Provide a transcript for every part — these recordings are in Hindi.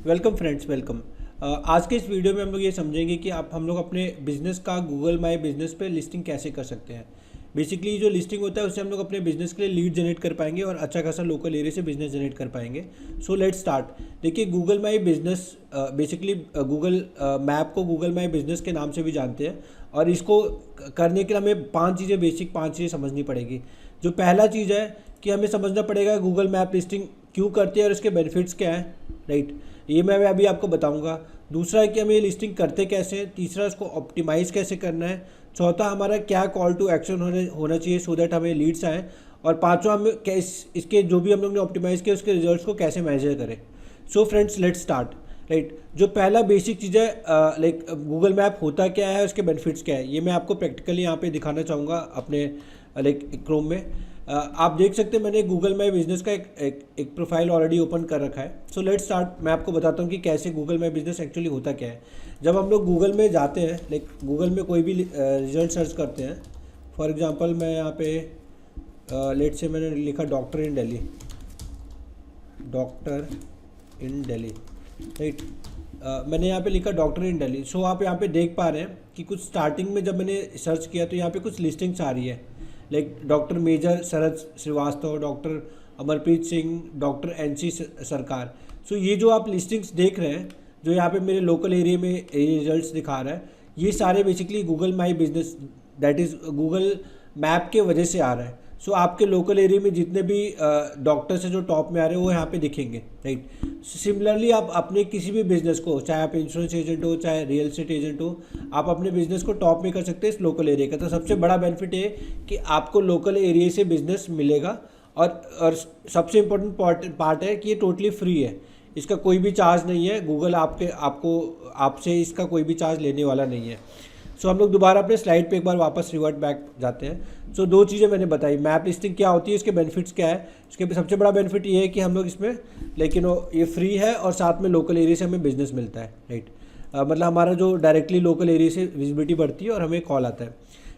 Welcome friends, welcome. आज के इस वीडियो में हम लोग ये समझेंगे कि हम लोग अपने बिजनेस का गूगल माई बिजनेस पे लिस्टिंग कैसे कर सकते हैं। बेसिकली जो लिस्टिंग होता है उससे हम लोग अपने बिजनेस के लिए लीड जनरेट कर पाएंगे और अच्छा खासा लोकल एरिया से बिजनेस जनरेट कर पाएंगे। So let's start. देखिए, Google My Business basically Google Map को गूगल माई बिजनेस के नाम से भी जानते हैं और इसको करने के लिए हमें पांच चीज़ें समझनी पड़ेगी। जो पहला चीज़ है कि हमें समझना पड़ेगा गूगल मैप लिस्टिंग क्यों करती है और इसके बेनिफिट्स क्या हैं, राइट। ये मैं अभी आपको बताऊंगा। दूसरा है कि हम ये लिस्टिंग करते कैसे हैं। तीसरा, इसको ऑप्टिमाइज़ कैसे करना है। चौथा, हमारा क्या कॉल टू एक्शन होना चाहिए सो दैट हमें लीड्स आएँ। और पांचवा, हमें इसके जो भी हम लोग ने ऑप्टिमाइज़ किया उसके रिजल्ट्स को कैसे मेजर करें। So friends, let's start, right. जो पहला बेसिक चीज़ है, लाइक गूगल मैप होता क्या है, उसके बेनिफिट्स क्या है, ये मैं आपको प्रैक्टिकली यहाँ पे दिखाना चाहूँगा अपने लाइक क्रोम में। आप देख सकते हैं मैंने गूगल माई बिजनेस का एक प्रोफाइल ऑलरेडी ओपन कर रखा है। सो लेट्स स्टार्ट। मैं आपको बताता हूँ कि कैसे गूगल माई बिजनेस एक्चुअली होता क्या है। जब हम लोग गूगल में जाते हैं, लाइक गूगल में कोई भी रिजल्ट सर्च करते हैं, फॉर एग्जांपल मैं यहाँ पे लेट्स से मैंने लिखा डॉक्टर इन दिल्ली, राइट। मैंने यहाँ पे लिखा डॉक्टर इन दिल्ली। सो आप यहाँ पे देख पा रहे हैं कि कुछ स्टार्टिंग में जब मैंने सर्च किया तो यहाँ पे कुछ लिस्टिंग्स आ रही है, like doctor major Sharad Srivastava, doctor Amarpreet Singh, doctor NC Sarkar. So ये जो आप लिस्टिंग्स देख रहे हैं, जो यहाँ पे मेरे लोकल एरिया में ये रिजल्ट्स दिखा रहा है, ये सारे basically Google My business that is Google map के वजह से आ रहा है। सो आपके लोकल एरिया में जितने भी डॉक्टर्स हैं जो टॉप में आ रहे हैं वो यहाँ पे दिखेंगे, राइट। सिमिलरली आप अपने किसी भी बिजनेस को, चाहे आप इंश्योरेंस एजेंट हो चाहे रियल एस्टेट एजेंट हो, आप अपने बिजनेस को टॉप में कर सकते हैं इस लोकल एरिया का। तो सबसे बड़ा बेनिफिट ये कि आपको लोकल एरिया से बिजनेस मिलेगा। और सबसे इम्पोर्टेंट पार्ट है कि ये टोटली फ्री है, इसका कोई भी चार्ज नहीं है। गूगल आपसे इसका कोई भी चार्ज लेने वाला नहीं है। सो हम लोग दोबारा अपने स्लाइड पे एक बार वापस रिवर्ट बैक जाते हैं। सो दो चीज़ें मैंने बताई, मैप लिस्टिंग क्या होती है, इसके बेनिफिट्स क्या है। इसके सबसे बड़ा बेनिफिट ये है कि हम लोग इसमें, लेकिन ये फ्री है और साथ में लोकल एरिया से हमें बिजनेस मिलता है, राइट। मतलब हमारा जो डायरेक्टली लोकल एरिया से विजिबिलिटी बढ़ती है और हमें कॉल आता है।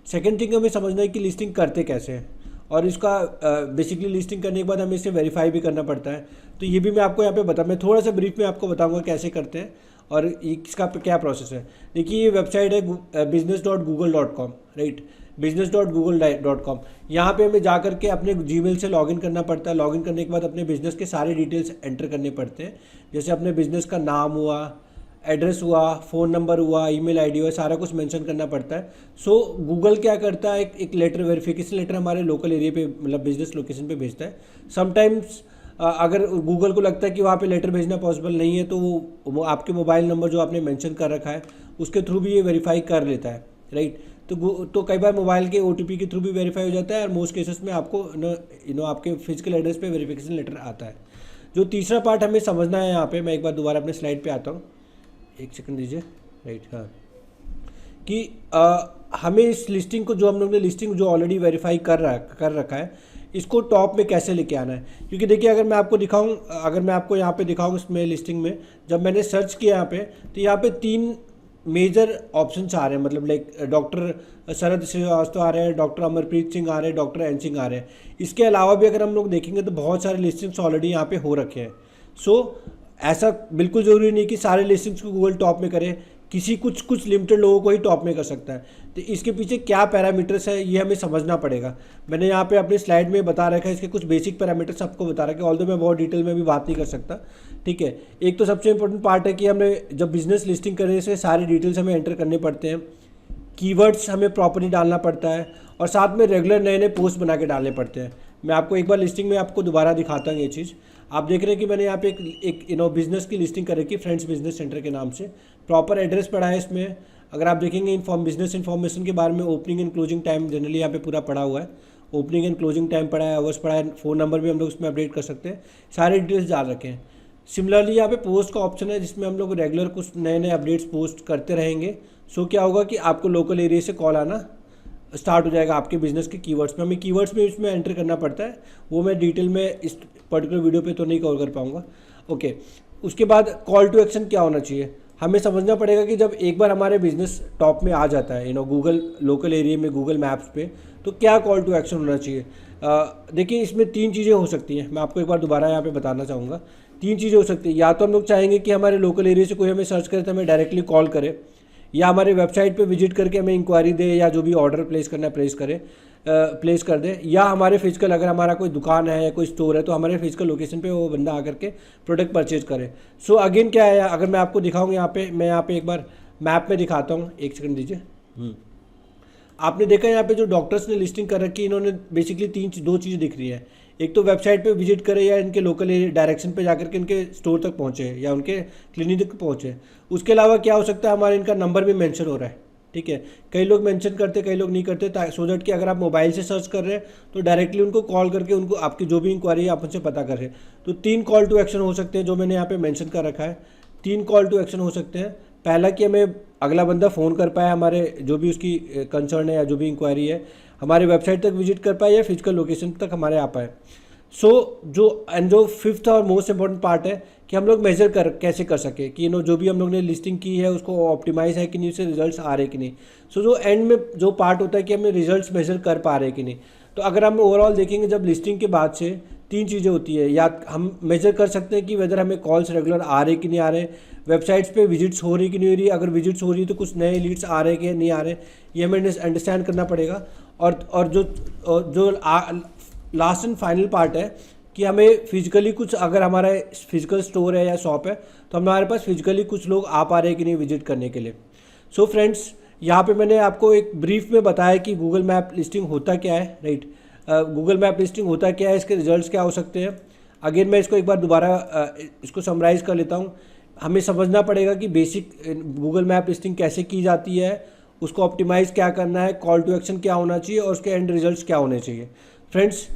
सेकेंड थिंग हमें समझना है कि लिस्टिंग करते कैसे हैं और इसका बेसिकली लिस्टिंग करने के बाद हमें इसे वेरीफाई भी करना पड़ता है। तो ये भी मैं आपको यहाँ पे मैं थोड़ा सा ब्रीफ में आपको बताऊँगा कैसे करते हैं और इसका क्या प्रोसेस है। देखिए, ये वेबसाइट है business.google.com, राइट, business.google.com। यहाँ पे हमें जा करके अपने जीमेल से लॉगिन करना पड़ता है। लॉगिन करने के बाद अपने बिजनेस के सारे डिटेल्स एंटर करने पड़ते हैं, जैसे अपने बिजनेस का नाम हुआ, एड्रेस हुआ, फ़ोन नंबर हुआ, ईमेल आईडी हुआ, सारा कुछ मेंशन करना पड़ता है। सो गूगल क्या करता है, एक लेटर, वेरिफिकेशन लेटर हमारे लोकल एरिया पे, मतलब बिजनेस लोकेशन पे भेजता है। समटाइम्स अगर गूगल को लगता है कि वहाँ पे लेटर भेजना पॉसिबल नहीं है तो वो आपके मोबाइल नंबर जो आपने मेंशन कर रखा है उसके थ्रू भी ये वेरीफाई कर लेता है, राइट। तो कई बार मोबाइल के OTP के थ्रू भी वेरीफाई हो जाता है और मोस्ट केसेस में आपको आपके फिजिकल एड्रेस पे वेरिफिकेशन लेटर आता है। जो तीसरा पार्ट हमें समझना है, यहाँ पे मैं एक बार दोबारा अपने स्लाइड पे आता हूँ, एक सेकंड दीजिए, राइट। हाँ, कि हमें इस लिस्टिंग को, जो हम लोग ने लिस्टिंग जो ऑलरेडी वेरीफाई कर रखा है, इसको टॉप में कैसे लेके आना है। क्योंकि देखिए, अगर मैं आपको यहाँ पे दिखाऊँ इसमें लिस्टिंग में, जब मैंने सर्च किया यहाँ पे, तो यहाँ पे 3 मेजर ऑप्शंस आ रहे हैं, मतलब लाइक डॉक्टर शरद श्रीवास्तव आ रहे हैं, डॉक्टर अमरप्रीत सिंह आ रहे हैं, डॉक्टर एन सिंह आ रहे हैं। इसके अलावा भी अगर हम लोग देखेंगे तो बहुत सारे लिस्टिंग्स ऑलरेडी यहाँ पे हो रखे हैं। सो ऐसा बिल्कुल ज़रूरी नहीं कि सारे लिस्टिंग्स को गूगल टॉप में करे, कुछ लिमिटेड लोगों को ही टॉप में कर सकता है। तो इसके पीछे क्या पैरामीटर्स है ये हमें समझना पड़ेगा। मैंने यहाँ पे अपने स्लाइड में बता रखा है, इसके कुछ बेसिक पैरामीटर्स आपको बता रखा है, ऑल्दो मैं बहुत डिटेल में भी बात नहीं कर सकता, ठीक है। एक तो सबसे इंपॉर्टेंट पार्ट है कि हमें जब बिजनेस लिस्टिंग करने से सारी डिटेल्स हमें एंटर करने पड़ते हैं, कीवर्ड्स हमें प्रॉपर्ली डालना पड़ता है और साथ में रेगुलर नए नए पोस्ट बना के डालने पड़ते हैं। मैं आपको एक बार लिस्टिंग में आपको दोबारा दिखाता हूँ ये चीज़। आप देख रहे हैं कि मैंने यहाँ पे एक बिजनेस की लिस्टिंग कर रखी है, फ्रेंड्स बिजनेस सेंटर के नाम से। प्रॉपर एड्रेस पड़ा है इसमें। अगर आप देखेंगे बिजनेस इन्फॉर्मेशन के बारे में, opening and closing time generally यहाँ पे पूरा पड़ा हुआ है, ओपनिंग एंड क्लोजिंग टाइम पड़ा है, आवर्स पड़ा है, फ़ोन नंबर भी हम लोग इसमें अपडेट कर सकते हैं, सारे डिटेल्स डाल रखे हैं। सिमिलरली यहाँ पे पोस्ट का ऑप्शन है जिसमें हम लोग रेगुलर कुछ नए नए अपडेट्स पोस्ट करते रहेंगे। सो क्या होगा कि आपको लोकल एरिया से कॉल आना स्टार्ट हो जाएगा आपके बिजनेस के कीवर्ड्स में। हमें कीवर्ड्स में इसमें एंटर करना पड़ता है, वो मैं डिटेल में इस पर्टिकुलर वीडियो पे तो नहीं कवर कर पाऊंगा, ओके। उसके बाद कॉल टू एक्शन क्या होना चाहिए, हमें समझना पड़ेगा कि जब एक बार हमारे बिजनेस टॉप में आ जाता है गूगल लोकल एरिया में, गूगल मैप्स पे, तो क्या कॉल टू एक्शन होना चाहिए। देखिए, इसमें 3 चीज़ें हो सकती हैं। मैं आपको एक बार दोबारा यहाँ पे बताना चाहूँगा तीन चीज़ें हो सकती है, या तो हम लोग चाहेंगे कि हमारे लोकल एरिया से कोई हमें सर्च करे तो हमें डायरेक्टली कॉल करे, या हमारे वेबसाइट पे विजिट करके हमें इंक्वायरी दे, या जो भी ऑर्डर प्लेस करना है प्लेस कर दे, या हमारे फिजिकल अगर हमारा कोई दुकान है या कोई स्टोर है तो हमारे फिजिकल लोकेशन पे वो बंदा आकर के प्रोडक्ट परचेज करे। सो अगेन क्या है, अगर मैं आपको दिखाऊँ यहाँ पे, मैं यहाँ पे एक बार मैप में दिखाता हूँ, एक सेकंड दीजिए। आपने देखा यहाँ पे जो डॉक्टर्स ने लिस्टिंग कर रखी है, इन्होंने बेसिकली दो चीज़ें दिख रही है। एक तो वेबसाइट पे विजिट करे या इनके लोकल डायरेक्शन पे जाकर के इनके स्टोर तक पहुँचे या उनके क्लिनिक तक पहुँचे। उसके अलावा क्या हो सकता है, हमारे इनका नंबर भी मेंशन हो रहा है, ठीक है। कई लोग मेंशन करते, कई लोग नहीं करते, सो दैट कि अगर आप मोबाइल से सर्च कर रहे हैं तो डायरेक्टली उनको कॉल करके उनको आपकी जो भी इंक्वायरी है आप उनसे पता कर रहे हैं। तो 3 कॉल टू एक्शन हो सकते हैं जो मैंने यहाँ पे मेंशन कर रखा है। 3 कॉल टू एक्शन हो सकते हैं। पहला कि हमें अगला बंदा फ़ोन कर पाए, हमारे जो भी उसकी कंसर्न है या जो भी इंक्वायरी है, हमारे वेबसाइट तक विजिट कर पाए या फिजिकल लोकेशन तक हमारे आ पाए। जो 5th और मोस्ट इम्पॉर्टेंट पार्ट है कि हम लोग मेजर कैसे कर सके कि जो भी हम लोग ने लिस्टिंग की है उसको ऑप्टिमाइज है कि नहीं, उससे रिजल्ट्स आ रहे कि नहीं। जो एंड में जो पार्ट होता है कि हमें रिजल्ट्स मेजर कर पा रहे कि नहीं। तो अगर हम ओवरऑल देखेंगे, जब लिस्टिंग के बाद से 3 चीज़ें होती है, या हम मेजर कर सकते हैं कि वेदर हमें कॉल्स रेगुलर आ रहे कि नहीं आ रहे, वेबसाइट्स पे विजिट्स हो रही कि नहीं हो रही, अगर विजिट्स हो रही तो कुछ नए लीड्स आ रहे कि नहीं आ रहे, ये हमें अंडरस्टैंड करना पड़ेगा। और जो लास्ट एंड फाइनल पार्ट है कि हमें फिजिकली कुछ, अगर हमारा फिजिकल स्टोर है या शॉप है तो हमारे पास फिजिकली कुछ लोग आ पा रहे हैं कि नहीं विजिट करने के लिए। सो फ्रेंड्स, यहाँ पे मैंने आपको एक ब्रीफ में बताया कि गूगल मैप लिस्टिंग होता क्या है, राइट। गूगल मैप लिस्टिंग होता क्या है, इसके रिजल्ट्स क्या हो सकते हैं। अगेन मैं इसको एक बार दोबारा इसको समराइज़ कर लेता हूँ। हमें समझना पड़ेगा कि बेसिक गूगल मैप लिस्टिंग कैसे की जाती है, उसको ऑप्टिमाइज़ क्या करना है, कॉल टू एक्शन क्या होना चाहिए और उसके एंड रिजल्ट्स क्या होने चाहिए। फ्रेंड्स,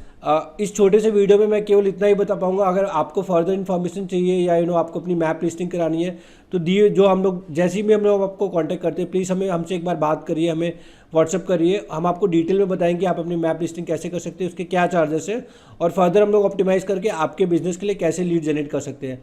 इस छोटे से वीडियो में मैं केवल इतना ही बता पाऊंगा। अगर आपको फर्दर इन्फॉर्मेशन चाहिए या आपको अपनी मैप लिस्टिंग करानी है तो दिए जो हम लोग जैसे भी हम लोग आपको कांटेक्ट करते हैं, प्लीज़ हमसे एक बार बात करिए, हमें व्हाट्सअप करिए। हम आपको डिटेल में बताएंगे आप अपनी मैप लिस्टिंग कैसे कर सकते हैं, उसके क्या चार्जेस है, और फर्दर हम लोग ऑप्टिमाइज़ करके आपके बिजनेस के लिए कैसे लीड जनरेट कर सकते हैं।